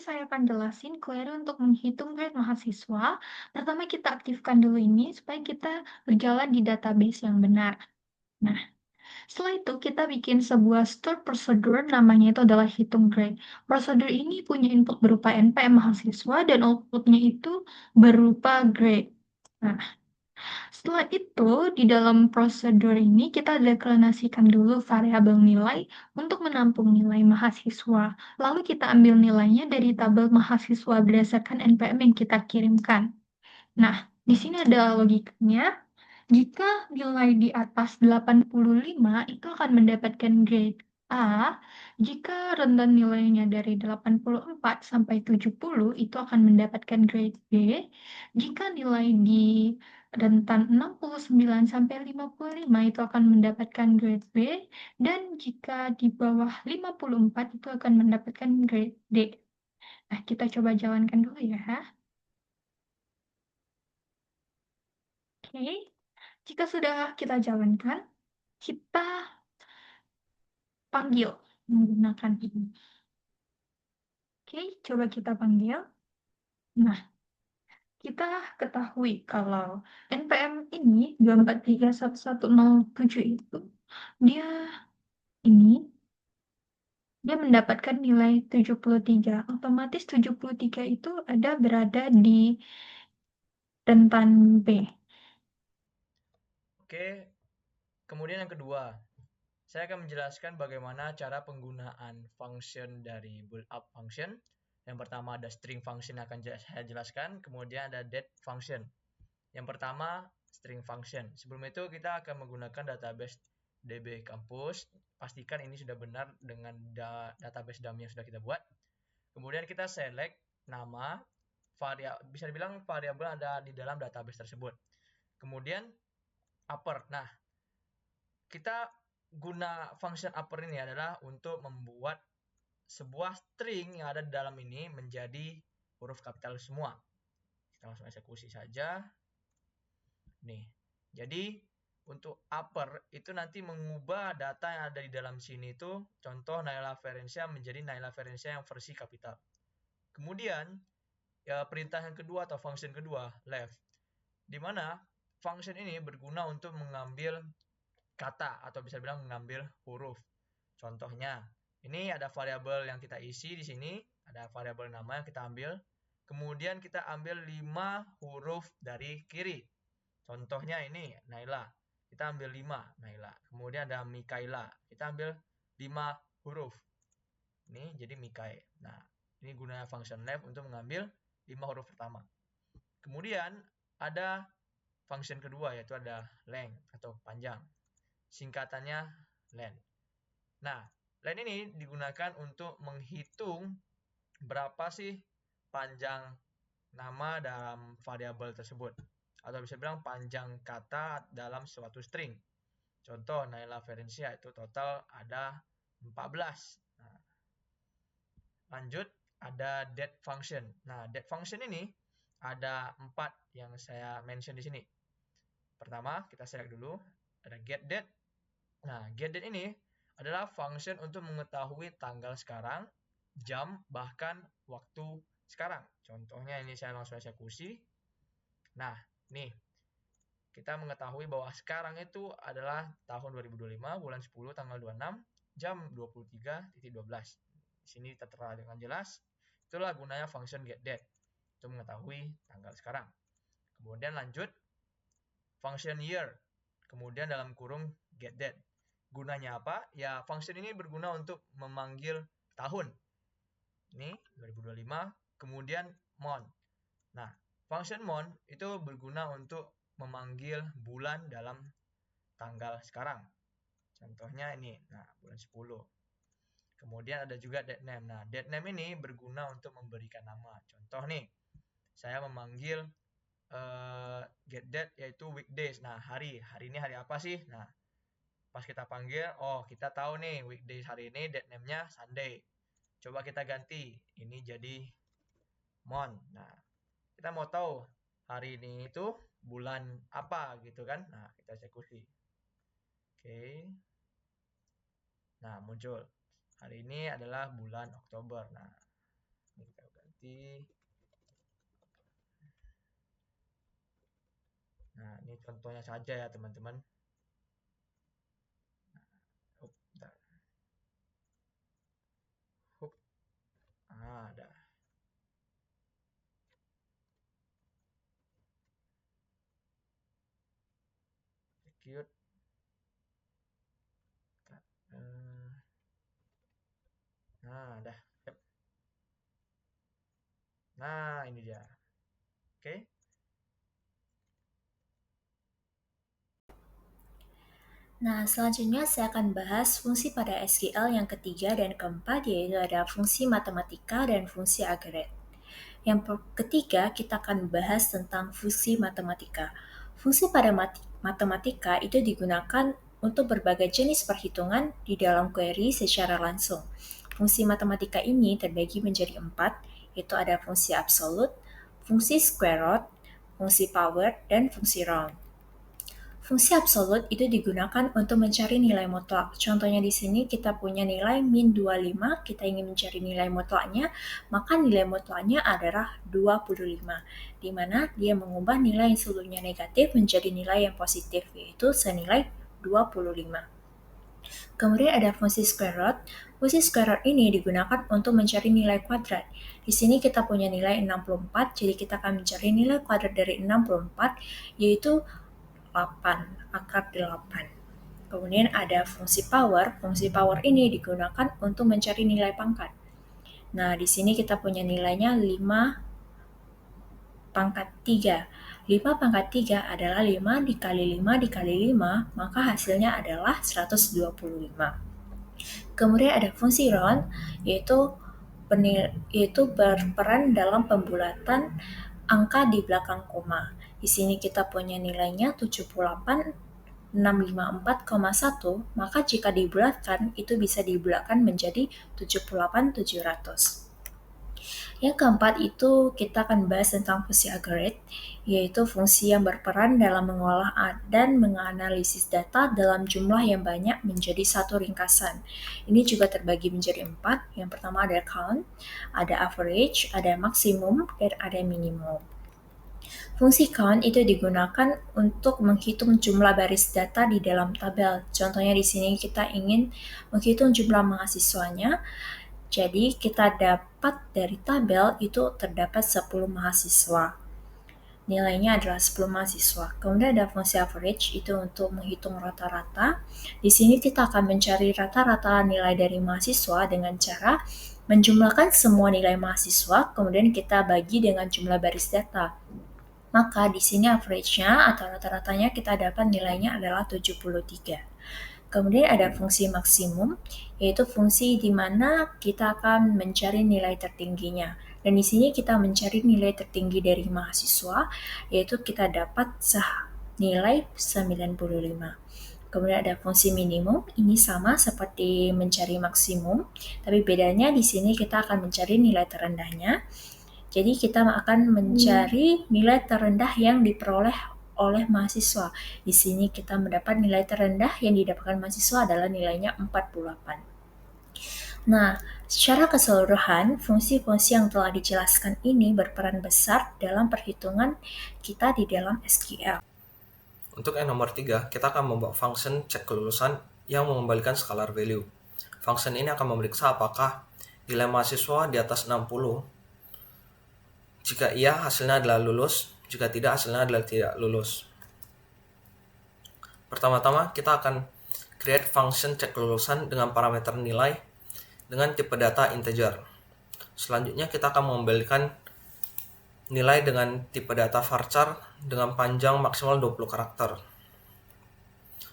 saya akan jelasin query untuk menghitung grade mahasiswa. Pertama kita aktifkan dulu ini supaya kita berjalan di database yang benar. Nah, setelah itu kita bikin sebuah store procedure namanya itu adalah hitung grade. Prosedur ini punya input berupa NPM mahasiswa dan outputnya itu berupa grade. Nah, setelah itu, di dalam prosedur ini kita deklarasikan dulu variabel nilai untuk menampung nilai mahasiswa. Lalu kita ambil nilainya dari tabel mahasiswa berdasarkan NPM yang kita kirimkan. Nah, di sini ada logikanya. Jika nilai di atas 85 itu akan mendapatkan grade A, jika rentan nilainya dari 84 sampai 70 itu akan mendapatkan grade B, jika nilai di rentan 69 sampai 55 itu akan mendapatkan grade B, dan jika di bawah 54 itu akan mendapatkan grade D. Nah, kita coba jalankan dulu ya. Oke, jika sudah kita jalankan, kita panggil menggunakan ini. Oke, coba kita panggil. Nah, kita ketahui kalau NPM ini 2431107 itu dia ini dia mendapatkan nilai 73. Otomatis 73 itu ada berada di rentan B. Oke, kemudian yang kedua, saya akan menjelaskan bagaimana cara penggunaan function dari build up function. Yang pertama ada string function yang akan saya jelaskan, kemudian ada date function. Yang pertama, string function. Sebelum itu kita akan menggunakan database DB Campus. Pastikan ini sudah benar dengan database dummy yang sudah kita buat. Kemudian kita select nama, bisa dibilang variabel ada di dalam database tersebut. Kemudian upper. Nah, kita guna function upper ini adalah untuk membuat sebuah string yang ada di dalam ini menjadi huruf kapital semua. Kita langsung eksekusi saja. Nih, jadi untuk upper itu nanti mengubah data yang ada di dalam sini itu, contoh Naila Ferencia menjadi Naila Ferencia yang versi kapital. Kemudian ya perintah yang kedua atau function kedua, left, di mana function ini berguna untuk mengambil kata atau bisa bilang mengambil huruf. Contohnya, ini ada variabel yang kita isi di sini, ada variabel nama yang kita ambil. Kemudian kita ambil 5 huruf dari kiri. Contohnya ini Naila. Kita ambil 5 Naila. Kemudian ada Mikaela. Kita ambil 5 huruf. Ini jadi Mikai. Nah, ini gunanya function left untuk mengambil 5 huruf pertama. Kemudian ada function kedua yaitu ada length atau panjang. Singkatannya len. Nah, len ini digunakan untuk menghitung berapa sih panjang nama dalam variabel tersebut. Atau bisa bilang panjang kata dalam suatu string. Contoh, Naila Ferencia itu total ada 14. Nah, lanjut, ada date function. Nah, date function ini ada 4 yang saya mention di sini. Pertama, kita select dulu, ada get date. Nah, get date ini adalah function untuk mengetahui tanggal sekarang, jam, bahkan waktu sekarang. Contohnya ini saya langsung eksekusi. Nah, nih, kita mengetahui bahwa sekarang itu adalah tahun 2025, bulan 10, tanggal 26, jam 23.12. Di sini tertera dengan jelas. Itulah gunanya function getDate, untuk mengetahui tanggal sekarang. Kemudian lanjut, function year. Kemudian dalam kurung getDate. Gunanya apa? Ya, function ini berguna untuk memanggil tahun. Ini 2025, kemudian month. Nah, function month itu berguna untuk memanggil bulan dalam tanggal sekarang. Contohnya ini, nah bulan 10. Kemudian ada juga date name. Nah, date name ini berguna untuk memberikan nama. Contoh nih, saya memanggil get date yaitu weekdays. Nah, hari ini hari apa sih? Nah, pas kita panggil, oh kita tahu nih weekdays hari ini date name-nya Sunday. Coba kita ganti, ini jadi month. Nah, kita mau tahu hari ini itu bulan apa gitu kan. Nah, kita eksekusi. Oke. Nah, muncul. Hari ini adalah bulan Oktober. Nah, ini kita seperti, nah ini contohnya saja ya teman-teman. Bentar. Ada. Execute. Nah, dah. Yep. Nah, ini dia. Oke. Nah, selanjutnya saya akan bahas fungsi pada SQL yang ketiga dan keempat, yaitu ada fungsi matematika dan fungsi agregat. Yang ketiga, kita akan bahas tentang fungsi matematika. Fungsi pada matematika itu digunakan untuk berbagai jenis perhitungan di dalam query secara langsung. Fungsi matematika ini terbagi menjadi 4, yaitu ada fungsi absolute, fungsi square root, fungsi power, dan fungsi round. Fungsi absolut itu digunakan untuk mencari nilai mutlak. Contohnya di sini kita punya nilai min 25, kita ingin mencari nilai mutlaknya, maka nilai mutlaknya adalah 25, di mana dia mengubah nilai yang sebelumnya negatif menjadi nilai yang positif, yaitu senilai 25. Kemudian ada fungsi square root. Fungsi square root ini digunakan untuk mencari nilai kuadrat. Di sini kita punya nilai 64, jadi kita akan mencari nilai kuadrat dari 64, yaitu 8, akar 8. Kemudian ada fungsi power. Fungsi power ini digunakan untuk mencari nilai pangkat. Nah, di sini kita punya nilainya 5 pangkat 3. 5 pangkat 3 adalah 5 dikali 5 dikali 5, maka hasilnya adalah 125. Kemudian ada fungsi round, yaitu berperan dalam pembulatan angka di belakang koma. Di sini kita punya nilainya 78.654,1, maka jika dibulatkan, itu bisa dibulatkan menjadi 78.700. Yang keempat itu kita akan bahas tentang fungsi agregat, yaitu fungsi yang berperan dalam mengolah dan menganalisis data dalam jumlah yang banyak menjadi satu ringkasan. Ini juga terbagi menjadi 4. Yang pertama ada count, ada average, ada maksimum, dan ada minimum. Fungsi count itu digunakan untuk menghitung jumlah baris data di dalam tabel. Contohnya di sini kita ingin menghitung jumlah mahasiswanya. Jadi kita dapat dari tabel itu terdapat 10 mahasiswa. Nilainya adalah 10 mahasiswa. Kemudian ada fungsi average, itu untuk menghitung rata-rata. Di sini kita akan mencari rata-rata nilai dari mahasiswa dengan cara menjumlahkan semua nilai mahasiswa, kemudian kita bagi dengan jumlah baris data. Maka di sini average-nya atau rata-ratanya kita dapat nilainya adalah 73. Kemudian ada fungsi maksimum, yaitu fungsi di mana kita akan mencari nilai tertingginya. Dan di sini kita mencari nilai tertinggi dari mahasiswa, yaitu kita dapat nilai 95. Kemudian ada fungsi minimum, ini sama seperti mencari maksimum, tapi bedanya di sini kita akan mencari nilai terendahnya. Jadi kita akan mencari nilai terendah yang diperoleh oleh mahasiswa. Di sini kita mendapat nilai terendah yang didapatkan mahasiswa adalah nilainya 48. Nah, secara keseluruhan, fungsi-fungsi yang telah dijelaskan ini berperan besar dalam perhitungan kita di dalam SQL. Untuk yang nomor 3, kita akan membuat function cek kelulusan yang mengembalikan scalar value. Function ini akan memeriksa apakah nilai mahasiswa di atas 60. Jika iya, hasilnya adalah lulus. Jika tidak, hasilnya adalah tidak lulus. Pertama-tama, kita akan create function cek kelulusan dengan parameter nilai dengan tipe data integer. Selanjutnya, kita akan mengembalikan nilai dengan tipe data varchar dengan panjang maksimal 20 karakter.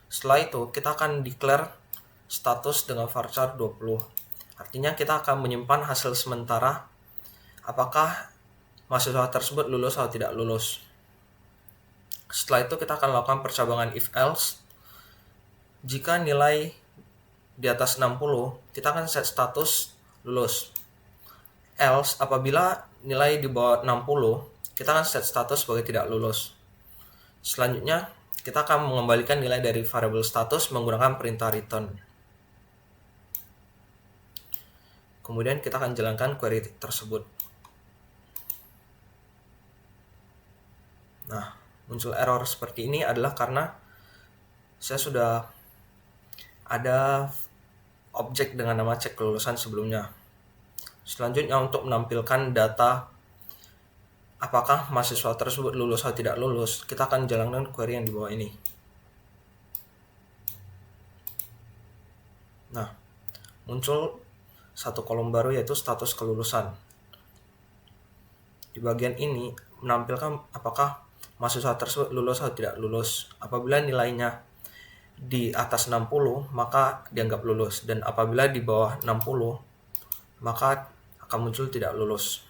Setelah itu, kita akan declare status dengan varchar 20. Artinya, kita akan menyimpan hasil sementara apakah mahasiswa tersebut lulus atau tidak lulus. Setelah itu kita akan lakukan percabangan if-else. Jika nilai di atas 60, kita akan set status lulus. Else, apabila nilai di bawah 60, kita akan set status sebagai tidak lulus. Selanjutnya, kita akan mengembalikan nilai dari variable status menggunakan perintah return. Kemudian kita akan jalankan query tersebut. Nah, muncul error seperti ini adalah karena saya sudah ada objek dengan nama cek kelulusan sebelumnya. Selanjutnya, untuk menampilkan data apakah mahasiswa tersebut lulus atau tidak lulus, kita akan jalankan query yang di bawah ini. Nah, muncul satu kolom baru yaitu status kelulusan. Di bagian ini menampilkan apakah mahasiswa tersebut lulus atau tidak lulus. Apabila nilainya di atas 60, maka dianggap lulus, dan apabila di bawah 60, maka akan muncul tidak lulus.